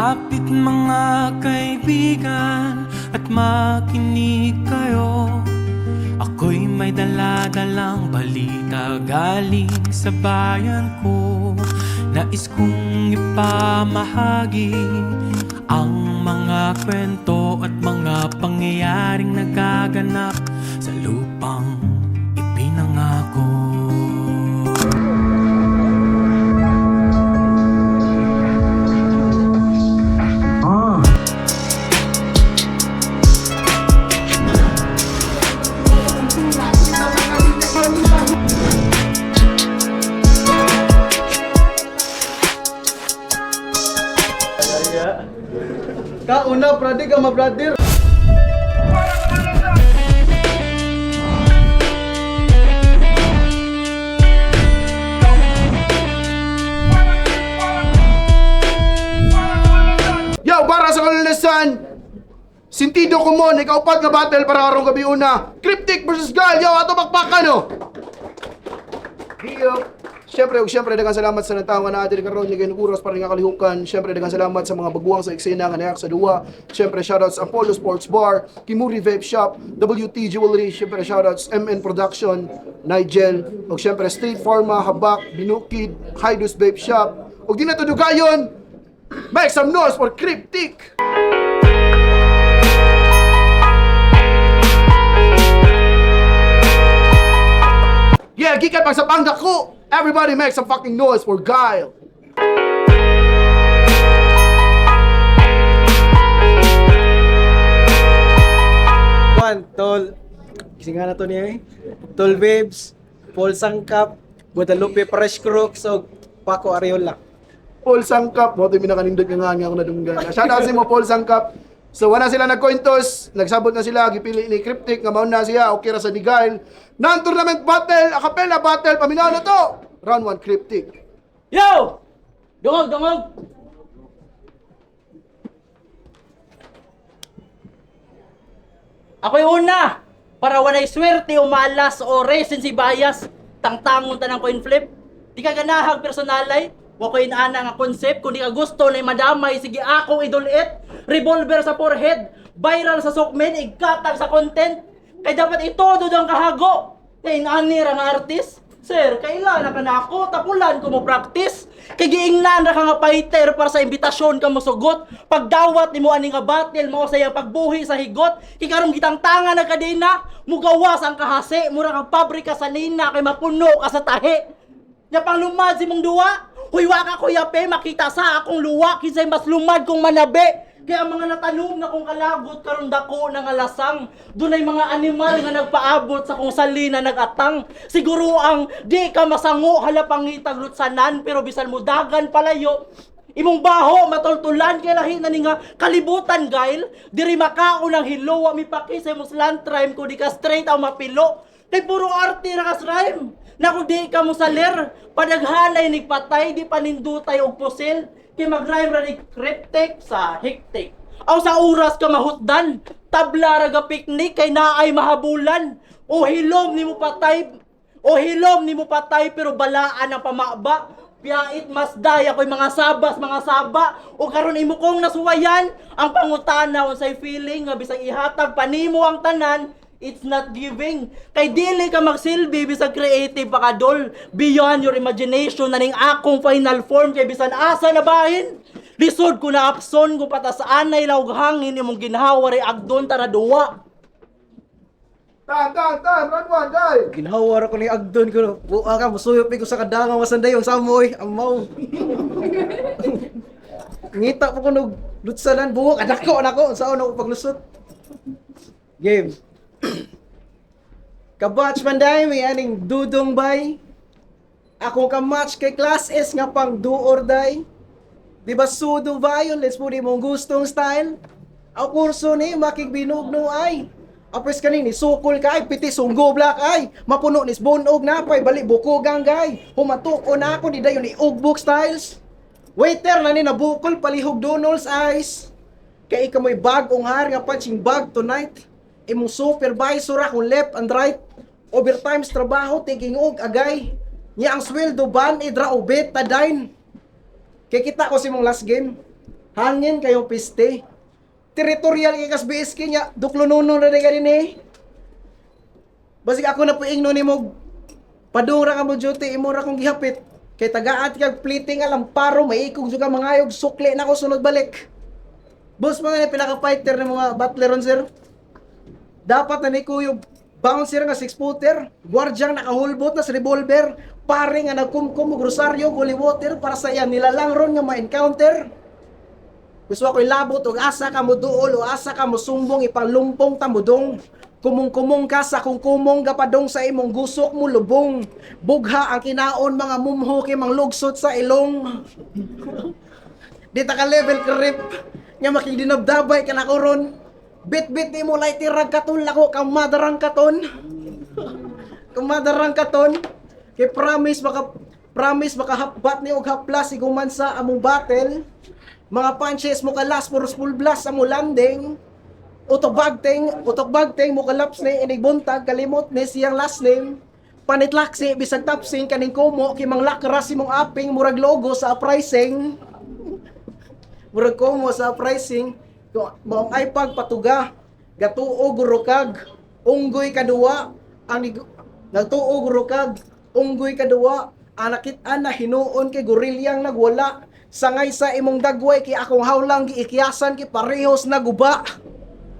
Kapit mga kaibigan at makinig kayo. Ako'y may dala-dalang balita galing sa bayan ko. Nais kong ipamahagi ang mga kwento at mga pangyayaring nagaganap sa lupang ipinangako. Kauna, brother ka ma-brother. Yo, para sa kalalasan, sintido ko mo, ikaupat nga battle para karong gabi una. Cryptic versus Gal, yo, ato bakbakan no. Yo. Siyempre, daghang salamat sa natawa na atin karon nga oras para nga kalihukan. Siyempre, daghang salamat sa mga baguang sa eksena nga nayak sa duwa. Siyempre, shoutouts Apollo Sports Bar, Kimuri Vape Shop, WT Jewelry. Siyempre, shoutouts MN Production, Nigel. O siyempre, State Pharma, Habak, Binukid, Hydus Vape Shop. O di na to dugayon, make some noise for Cryptic! Yeah, gikan pag sa pangga ko! Everybody make some fucking noise for Guile! One, Tol. Kasi nga na to niya eh. Tol Babes, Paul Sangkap, Guadalupe Fresh Crooks, o Paco Ariola. Paul Sangkap, mo ito yung minakanindot nga ako na dunggan. Shoutout sa mo, Paul Sangkap. So, wala sila nagkointos, nagsabot na sila, gipili ni Cryptic, nga mauna siya, okay ra sa ni Guile. Non-tournament battle, acapella battle, paminaw na to! Round 1, Cryptic. Yo! Dungog! Ako'y una! Para walay swerte o malas o recency bias, tangtangon ta ng coin flip. Di ka ganahag personalay, wa ko inaana nga concept. Kung di ka gusto na madamay, sige akong idulit. Revolver sa forehead, viral sa sokmen, igkatag sa content. Kaya dapat ito ang kahago. Kaya inaani ra nga artist. Sir, kailan na ka na ako, tapulan ko mo practice. Kay giingnan ra ka nga fighter para sa imbitasyon ka mo sugot. Pagdawat ni mo ani nga battle mo sa iyang pagbuhi sa higot. Kay karong gitang tanga na kadena, mugawas ang kahase, mura kang pabrika sa lina kay mapuno ka sa tahi. Nya pang lumad si mong duwa, huywa ka kuyape, makita sa akong luwa, kinsay mas lumad kong manabi. Kaya ang mga natanom na kong kalagot karon dako na nga lasang. Dunay mga animal nga nagpaabot sa kong salina nagatang. Siguro ang di ka masango halapang ngitag lutsanan pero bisan mo dagan palayo. Imong baho matultulan kay lahi na ni nga kalibutan Guile. Diri makaon ang hilowa mi paki sa imong slant rhyme ko di ka straight aw mapilo. Kay puro arte ra kas rhyme. Na kung di ka mo saler, padaghanay nigpatay di panindutay og pusil. Kay mag-rhyme ra ni Cryptic sa hektik. Aw sa oras ka mahutdan, tabla ra ga picnic kay naay mahabulan. O hilom nimo patay pero balaan ang pamaba. Piyait mas daya ko'y mga saba. O karon imo kong nasuwayan ang pangutana unsay feeling nga bisag ihatag panimo ang tanan. It's not giving. Kay dili ka magsilbi bisag creative pa ka dol. Beyond your imagination na ning akong final form kay bisan asa na bahin. Lisod ko na apson ko pata sa anay laog hangin imong ginhawa ray agdon tara duwa. Round 1, Guile! Ginhawar ako ni Agdon ko. Buka ka, musuyop ko sa kadangang masanday yung samoy. Amaw. Ngita po ko nung lutsanan. Buwak, anako. Saan ako paglusot? Game. Kabatch manday, may aning dudong bay. Akong kamatch kay Class S nga pang do or die. Di ba sudo violence po di mong gustong style? Ang kurso ni makigbinog no ay. Apres kaning ni sukol kay piti sunggo black ay. Mapuno ni bunog na pay bali bukogang gay. Humatok na ako di dayon ni ugbok styles. Waiter na ni nabukol palihog Donald's eyes. Kay ikaw may bagong hari nga punching bag tonight. Imong supervisor akong left and right. Overtimes trabaho taking og agay. Nya ang sweldo ban idra ubet tadain. Kay kita ko si mong last game. Hangin kayong piste. Territorial kay kas BSK nya, duklonono na rin ka din eh. Basig ako na po ingno ni mo, padung ra ka mo duty, imo ra kong gihapit. Kay tagaat kag fleeting alam paro, maikog juga mangayog, sukli na ako sunod balik. Boss, mga pinaka-fighter ng mga battleron, sir. Dapat na ni Kuyog bouncer nga 6-footer, gwardyang nakahulbot na sa revolver, pare nga nagkumkum og rosaryo, holy water para sa iya nilalang ron nga ma-encounter. Gusto ako ilabot og asa ka mo duol o asa ka mo sumbong ipanlumpong tamudong. Kumong-kumong ka sa kung kumong gapadong sa imong gusok mo lubong. Bugha ang kinaon mga mumho kay manglugsot sa ilong. Di ta ka level krip nga makidinabdabay ka na koron. Bit-bit ni mo lay tirag katon lako kang madarang katon. Kang madarang katon. Kay promise makahabat ni og haplas iguman sa among battle. Mga punches mo kalas puros full blast amo landing. Utok bagteng mo kalaps ni inig buntag kalimot ni siyang last name. Panitlaksi bisag tapsing kaning kumo kay manglakras imong aping murag logo sa pricing. Murag kumo sa pricing. Maong ay pagpatuga gatuo gurukag unggoy kadua ang nagtuo gurukag unggoy kadua anakit ana hinuon kay gorilyang nagwala sangay sa imong dagway kay akong hawlang giikyasan kay parehos naguba.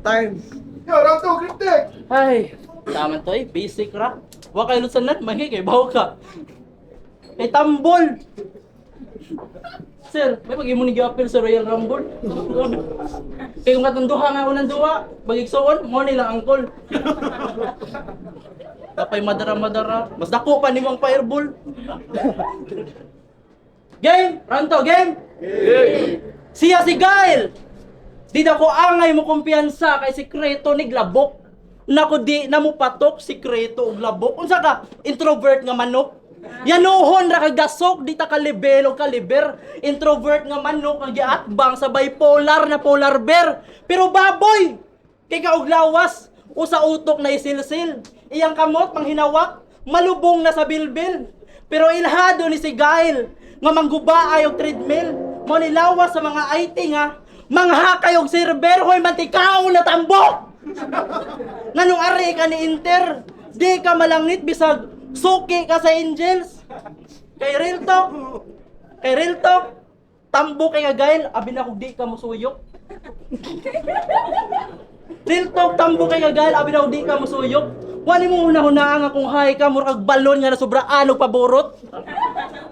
Time. Yo, round 2, cryptic! Ay, tama to eh, basic ra. Wa kayo lusanan, mahi kay bawo ka. Ay tambol. Sir, may pag-imo ni gi-appeal sa Royal Rumble. Kay kung katunduha nga unang duwa, bagigsoon mo nila angkol. Tapay madara-madara, mas dako pa nimong fireball. Game! Ranto, game! Siya si Gail! Di na ko angay mo kumpiyansa kay sikreto ni Glabok. Nako di na mo patok sikreto og labok. Unsa ka? Introvert nga manok. Yanuhon ra kag dasok di ta kalibel o kaliber. Introvert nga manok ang giatbang sa bipolar na polar bear. Pero baboy kay kaog lawas usa utok na isilsil. Iyang kamot manghinawak, malubong na sa bilbil. Pero ilhado ni si Gail nga manggubaay og treadmill. Mo nilawas sa mga IT nga manghakay og server hoy mantikaw na tambok. Nganong ari ka ni Inter, di ka malangit bisag suki ka sa Angels. Kay real talk, tambok kay Gail, abi na kog di ka musuyok. Real talk, tambok kay Gail, abi na kog di ka musuyok. Wani mo hunahuna nga kung hay ka murag balon nga nasubraan og paborot.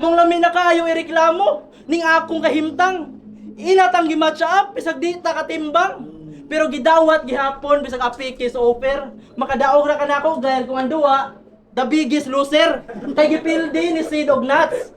Mong lamin na kaayo ireklamo ning akong kahimtang. Inatang gimatcha up bisag di ta katimbang. Pero gidawat gihapon bisag apikis offer. Makadaog ra kanako gayal kung anduwa. The biggest loser. Kay gipildi ni Seed og Nuts.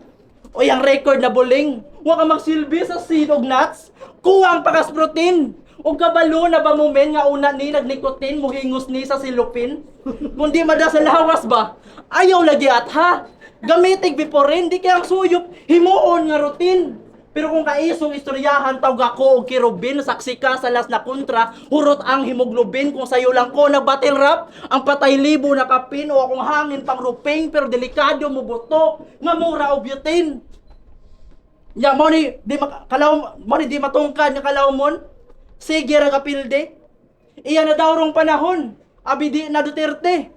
O yang record na buling. Wa ka magsilbi sa Seed og Nuts. Kuwang pakas protein. O kabalo na ba moment nga una ni nagnikotin muhingos ni sa silupin. Kung di mada sa lawas ba? Ayaw lagi at ha. Gamitig before rin di kayang suyop. Himuon nga routine. Pero kung kaisong istoryahan tawag ako og kirubin, saksi ka sa las na kontra, hurot ang hemoglobin kung sayo lang ko na battle rap, ang patay libo na kapin o akong hangin pang ruping pero delikado mo buto, nga mura o butane. Ya mo ni di matungkad nga kalawmon. Sige ra kapilde. Iya na daw rong panahon. Abi di na Duterte.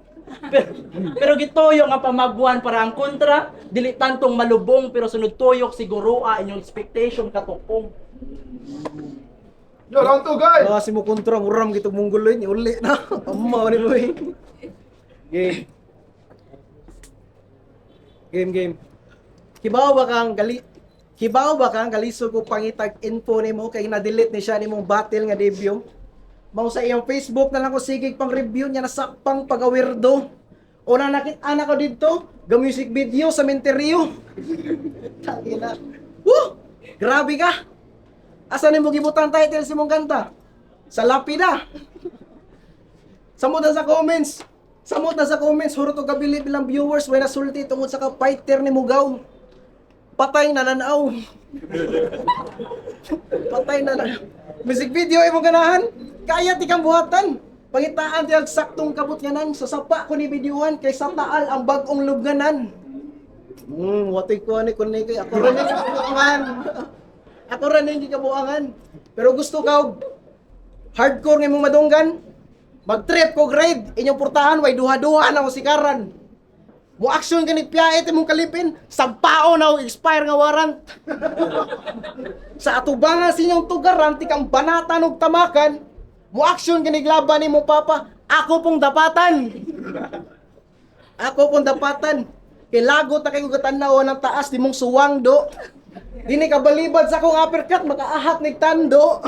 Pero gitoyo nga pamagwan para ang kontra, dili tantong malubong pero sunod tuyok siguro inyong expectation katukong. Yo, round 2, guys! Kasi mo kontra muram gitong mungguloy ni uli na. Amma ni boy. Game. Kibaw ba kang galisod ko pangitag info nimo kay na-delete ni siya nimong battle nga debut. Mao sa iyong Facebook na lang ko sigig pang review niya nasakpang pagawirdo. O na nakita ko dito, ga music video sa Menterio. Tangina. Woo! Grabe ka. Asa nimo gibutan title si mong kanta? Sa lapida. Samot na sa comments, hurot og kabili bilang viewers way nasulti tungod sa ka fighter ni Mugaw. Patay na nanaw. Music video imong ganahan. Kaya ti kang buhatan. Pangitaan ti saktong kabut nganan sa sapa ko ni videohan kay sa taal ang bag-ong lubganan. Watay ko ani kun kay ako rin man. Ako ra ning gikabuangan. Pero gusto ka hardcore nga imong madunggan, mag-trip ko grade, inyong portahan way duha-duha na ko sikaran. Mo action ka ni piyait imong kalipin, sampao na o expire nga warrant. Sa atubangan sa inyong tugaran, tikang banatan og tamakan, mo action ka ni laban imong papa, ako pong dapatan. Ako pong dapatan. Kay lagot na kayo gatanaw ng taas di mong suwang do. Dini ka balibad sa akong uppercut, makaahat ni tando.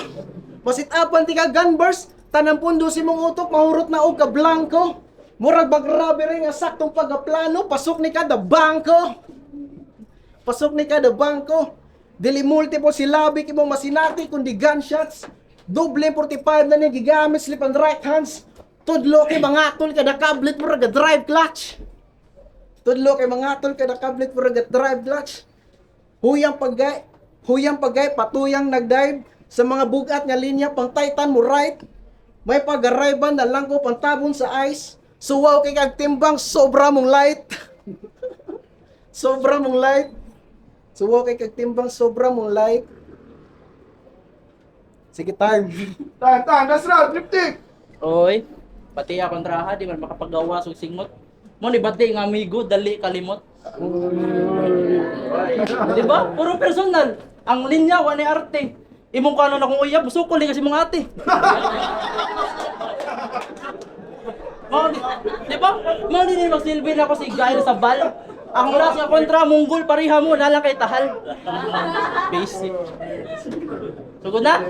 Masitapan ti ka gunburst, tanang pundo si mong utok, mahurot na og ka blanco. Murag mag-robbery nga saktong pagkaplano, pasok ni kada bangko. Pasok ni kada bangko. Dili multiple silabi imong masinati kundi gunshots. Doble 45 na niya gigamit slip and right hands. Tudlo kay mangatol kada kablet murag drive clutch. Tudlo kay mangatol kada kablet murag drive clutch. Huyang paggay, patuyang nagdive sa mga bugat nga linya pang Titan mo right. May pag-arriban na lang ko pantabon sa ice. Suwaw kay kag timbang sobra mong light. Sobra mong light. Suwaw kay kag timbang sobra mong light. Sige time. Tahan, last round, triptych. Oy, pati akong traha, di man makapagawa sa singot. Mo ni bati nga amigo, dali kalimot. Di ba? Puro personal. Ang linya, wala ni arte. Imong kanon akong uyab, sukol kasi mong ate. Di ba? Mao din magsilbi na ako si Gail sa bal. Ang last nga kontra Monggol pariha mo nalang kay Tahal. Basic. Sugod na?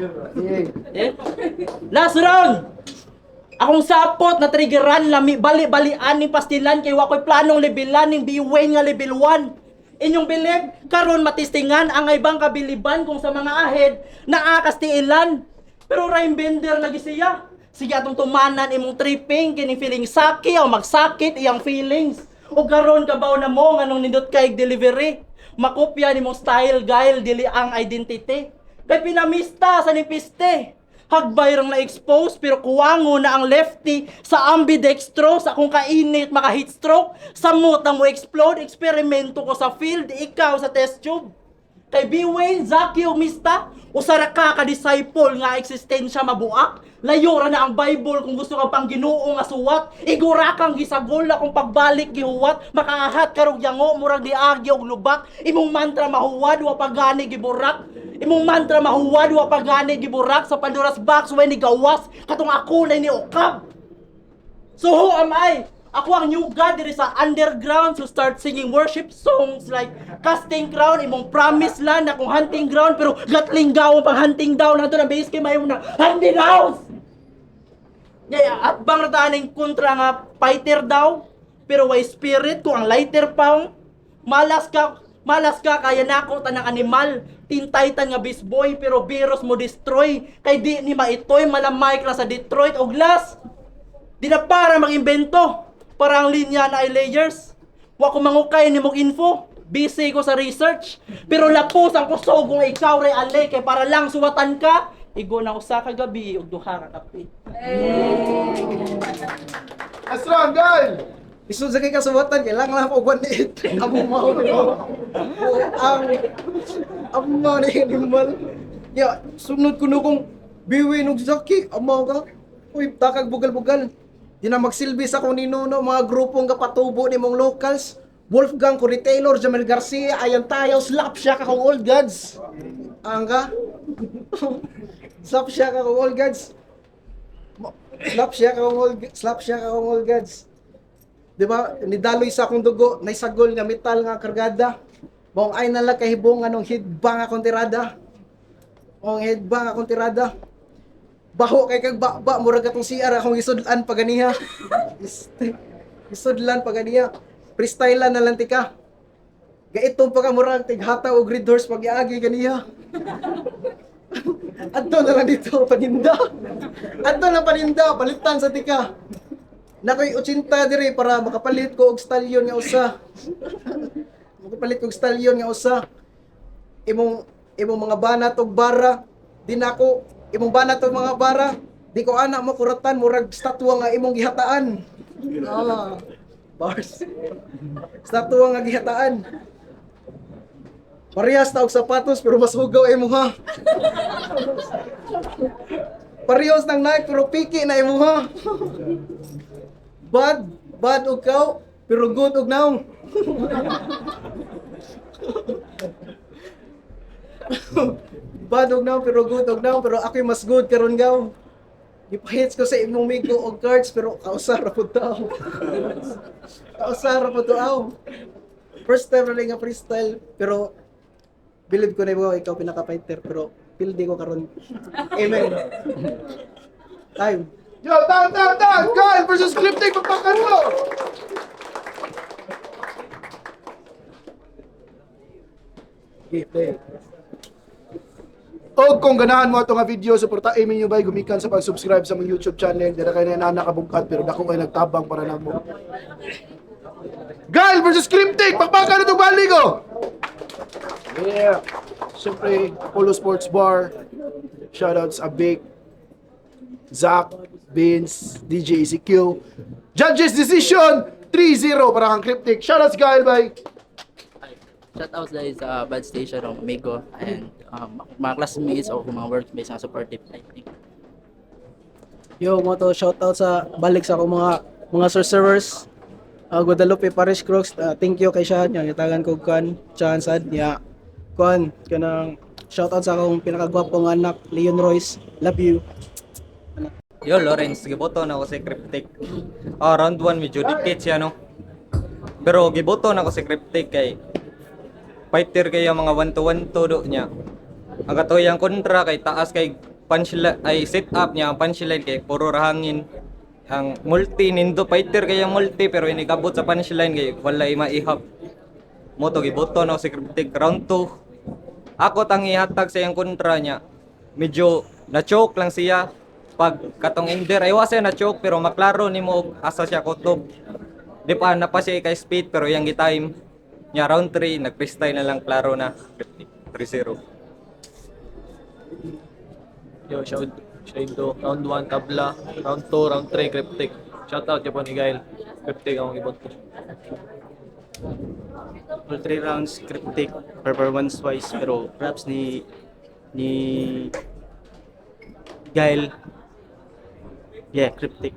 Eh? Last round. Akong sapot na triggeran lami bali-balian ning pastilan kay wa koy planong levelan ning biwen nga level 1. Inyong believe karon matistingan ang ibang kabiliban kung sa mga ahead naakastiilan. Pero rhyme bender lagi siya. Sige atong tumanan imong tripping kini feeling saki o magsakit iyang feelings. O karon kabaw na mo nganong nindot kay delivery. Makopya nimong style guile dili ang identity. Kay pinamista sa nipiste. Hagbay rang na-expose pero kuwango na ang lefty sa ambidextro sa kung kainit maka heat stroke. Samot ang mo explode eksperimento ko sa field ikaw sa test tube. Kay Biwayne, Zaki o Mista, usara ka ka-disciple nga eksistensya mabuak. Layo ra na ang Bible kung gusto ka pang Ginoo nga suwat. Igura kang gisagol na kung pagbalik gihuwat. Makaahat karog yango murag diagi og lubak. Imong mantra mahuwad wa pagani giburak. Imong mantra mahuwad wa pagani giburak sa Pandora's box when ni gawas katong ako na ni ukab. So who am I? Ako ang new God diri sa underground to start singing worship songs like Casting Crown, imong promise land akong hunting ground pero gatling gawon pang hunting down nato na base kay mayo na hunting house. Yeah, at bang nataning kontra nga fighter daw pero way spirit ko ang lighter pound. Malas ka kaya nako tanang animal. Tintaytan nga bisboy pero virus mo destroy kay di ni maitoy malamay kla sa Detroit og glass. Di na para mag-imbento. Parang linya na ay layers. Wa ko mangukay ni mong info. Busy ko sa research. Pero lapos ang kusog kung ikaw ray alay kay para lang suwatan ka. Igo na usa ka gabi og duha ka kape. Last round, guys. Isu sa kay kasuwatan kailangan lang og 1-8. Amo mao. Ang mao ni animal. Ya, sunod kuno kong biwi nung Zaki, amo ka. Uy, takag bugal-bugal. Di na magsilbi sa kung ninuno mga grupong kapatubo ni mong locals. Wolfgang Corey Taylor, Jamel Garcia, Ayan Tayo, slap siya ka kong old gods. Angga? Slap siya ka kong old gods. Slap siya ka kong old gods. Diba? Nidaloy sa akong dugo, naisagol nga metal nga kargada. Bong ay nalang kahibong anong hidbang akong tirada. Bong hidbang akong tirada. Baho kay kag ba murag atong CR akong isudlan paganiha. Isudlan paganiha. Freestyle na lang tika. Gaitong pagka murag tighata og red horse pag-iagi ganiha. Adto na lang dito paninda. Adto na paninda palitan sa tika. Nakoy 80 dire para makapalit ko og stallion nga usa. Makapalit ko og stallion nga usa. Imong mga banat og bara di nako imong banat og mga bara, di ko ana mo kuratan murag statwa nga imong gihataan. Bars. Statwa nga gihataan. Parehas ta og sapatos pero mas hugaw imo ha. Parehas ng Nike pero piki na imo ha. Bad og kaw pero good og naong. Bad og naong pero good og naong pero ako'y mas good karon gaw. Gipahits ko sa imong migo og cards pero kausar ra pud tao. Kausar ra pud tao. First time na nga freestyle pero believe ko na mo ikaw pinaka-fighter pero feel di ko karon. Amen. Time. Yo, down! Kyle versus Cryptic, magpakan mo! Okay. O kung ganahan mo ito nga video, suportain ninyo ba gumikan sa pag-subscribe sa mong YouTube channel. Dira kayo na nakabungkat pero dako kayo nagtabang para na mo. Kyle versus Cryptic, magpakan na itong bali ko! Yeah. Siyempre, Polo Sports Bar. Shoutouts a Big, Zach, Vince, DJ ECQ. Judges decision 3-0 para kang Cryptic. Shoutouts Kyle, bye. Shoutouts dahil sa Bad Station ng Amigo and mga classmates o mga workmates na supportive. Yo, mo to shoutout sa balik sa akong mga servers. Guadalupe Parish Crooks, thank you kay siya nya gitagan ko kan chance ad niya. Kon kanang shoutout sa akong pinakagwapong anak Leon Royce. Love you. Yo, Lawrence, giboto na ako si Cryptic. Round 1 medyo dikit siya, no? Pero giboto na ako si Cryptic kay fighter kay ang mga 1-to-1 todo niya. Ang katuyang kontra kay taas kay punchline ay set up niya ang punchline kay puro rahangin. Ang multi nindo fighter kay ang multi pero inikabot sa punchline kay wala maihap. Mo to giboto na ako si Cryptic round 2. Ako tang ihatag sa iyang kontra niya. Medyo na-choke lang siya. Pag katong ender ay wasa na choke pero maklaro nimo asa siya kutob. Di pa na pa siya kay speed pero yang gitime nya round 3 nag-freestyle na lang klaro na 3-0. Yo, shout to round 1 tabla, round 2, round 3 Cryptic. Shout out Japan ni Gail. Cryptic ang ibot ko. All 3 rounds Cryptic performance wise pero perhaps ni Gail Cryptic.